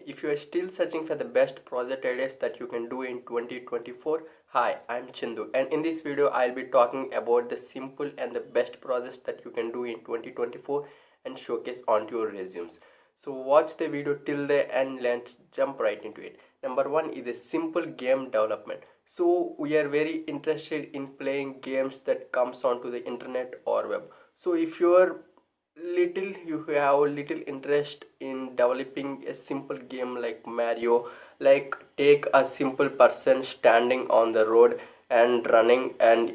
If you are still searching for the best project ideas that you can do in 2024, hi, I'm Chindu, and in this video I'll be talking about the simple and the best projects that you can do in 2024 and showcase onto your resumes. So watch the video till the end. Let's jump right into it. Number one is a simple game development. So we are very interested in playing games that comes onto the internet or web. So if you are you have little interest in developing a simple game like Mario, like take a simple person standing on the road and running, and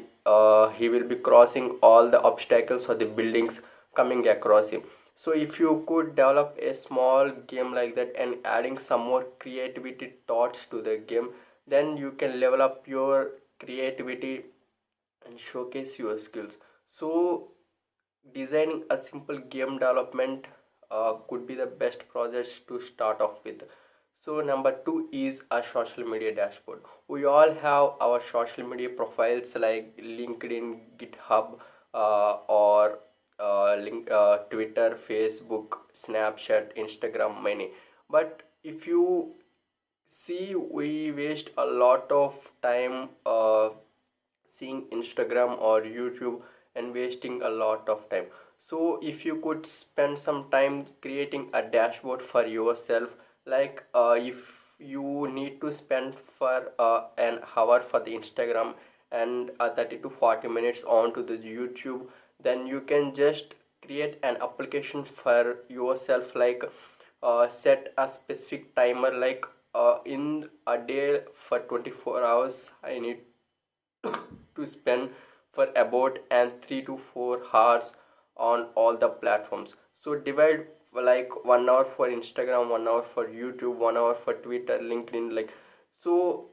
he will be crossing all the obstacles or the buildings coming across him. So if you could develop a small game like that and adding some more creativity thoughts to the game, then you can level up your creativity and showcase your skills. So designing a simple game development could be the best projects to start off with. So number two is a social media dashboard. We all have our social media profiles like LinkedIn, GitHub, or Twitter, Facebook, Snapchat, Instagram, many. But if you see, we waste a lot of time seeing Instagram or YouTube and wasting a lot of time. So if you could spend some time creating a dashboard for yourself, like if you need to spend for an hour for the Instagram and 30 to 40 minutes onto the YouTube, then you can just create an application for yourself, like set a specific timer, like in a day for 24 hours I need to spend for about and 3 to 4 hours on all the platforms. So divide like 1 hour for Instagram, 1 hour for YouTube, 1 hour for Twitter, LinkedIn, like. So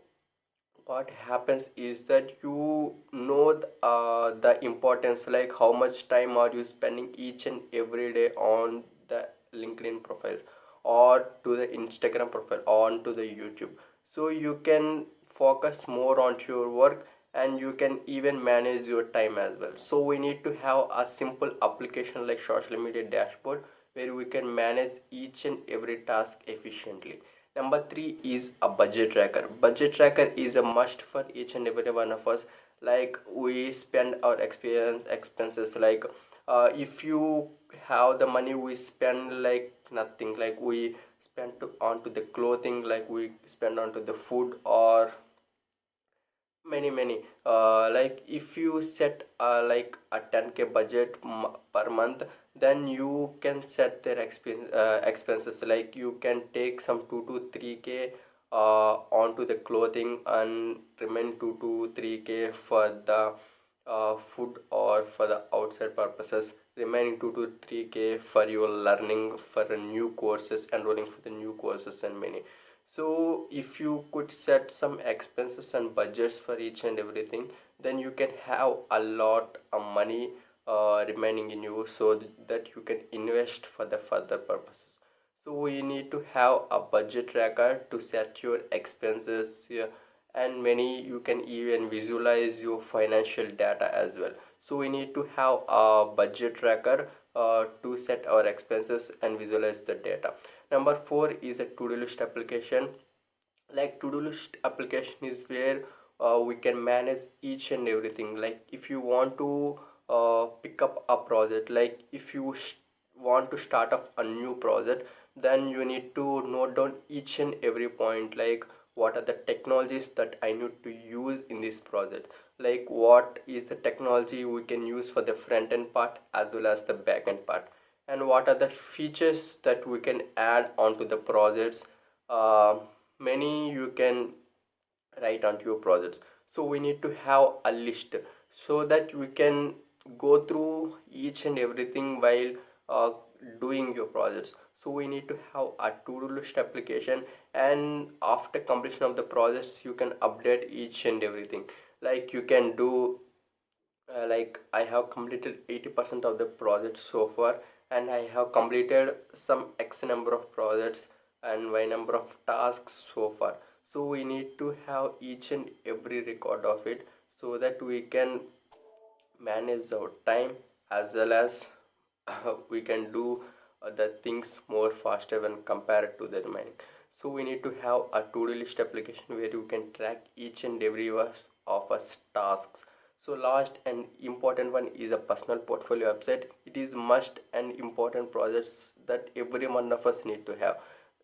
what happens is that you know the importance, like how much time are you spending each and every day on the LinkedIn profiles or to the Instagram profile on to the YouTube. So you can focus more on your work, and you can even manage your time as well. So we need to have a simple application like social media dashboard where we can manage each and every task efficiently. Number three is a budget tracker. Budget tracker is a must for each and every one of us. Like we spend our experience expenses, like if you have the money, we spend like nothing. Like we spend onto the clothing, like we spend onto the food or many like if you set like a 10K budget per month, then you can set their expenses, like you can take some 2 to 3K onto the clothing and remain 2 to 3K for the food or for the outside purposes, remaining 2 to 3K for your learning, for the new courses, enrolling for the new courses and many. So if you could set some expenses and budgets for each and everything, then you can have a lot of money remaining in you, so that you can invest for the further purposes. So we need to have a budget tracker to set your expenses, yeah, and many you can even visualize your financial data as well. So we need to have a budget tracker to set our expenses and visualize the data. Number four is a to-do list application. Like to-do list application is where we can manage each and everything. Like if you want to pick up a project, like if you want to start up a new project, then you need to note down each and every point, like what are the technologies that I need to use in this project, like what is the technology we can use for the front end part as well as the back end part, and what are the features that we can add onto the projects. Many you can write onto your projects. So we need to have a list so that we can go through each and everything while uh, doing your projects. So we need to have a to-do list application, and after completion of the projects you can update each and everything. Like you can do like I have completed 80% of the projects so far, and I have completed some X number of projects and Y number of tasks so far. So we need to have each and every record of it, so that we can manage our time as well as we can do the things more faster when compared to the remaining. So we need to have a to-do list application where you can track each and every one of us tasks. So last and important one is a personal portfolio website. It is must and important projects that every one of us need to have.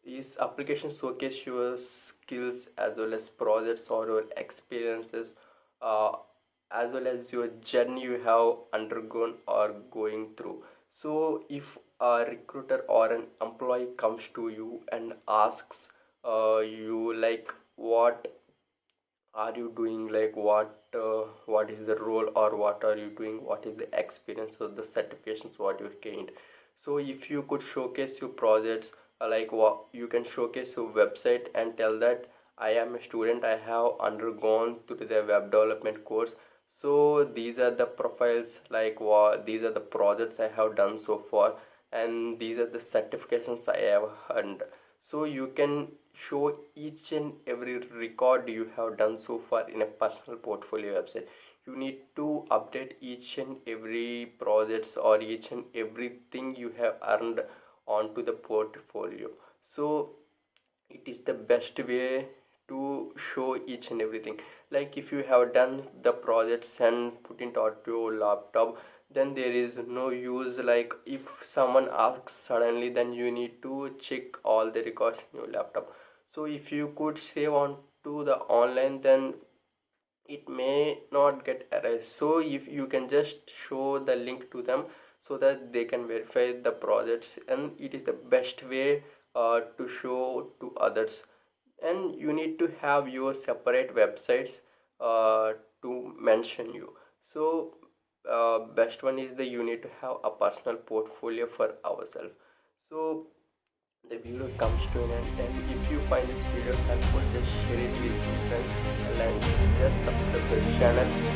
These applications showcase your skills as well as projects or your experiences, uh, as well as your journey you have undergone or going through. So if a recruiter or an employee comes to you and asks you like what are you doing, like what is the role or what are you doing, what is the experience or the certifications what you gained. So if you could showcase your projects, like what you can showcase your website and tell that I am a student, I have undergone through the web development course. So these are the profiles, like what these are the projects I have done so far, and these are the certifications I have earned. So you can show each and every record you have done so far in a personal portfolio website. You need to update each and every projects or each and everything you have earned onto the portfolio. So it is the best way to show each and everything. Like if you have done the projects and put it onto your laptop, then there is no use. Like if someone asks suddenly, then you need to check all the records in your laptop. So if you could save on to the online, then it may not get erased. So if you can just show the link to them so that they can verify the projects, and it is the best way to show to others. And you need to have your separate websites to mention you. So best one is the you need to have a personal portfolio for ourselves. So the video comes to an end, and if you find this video helpful, just share it with your friends and just subscribe to the channel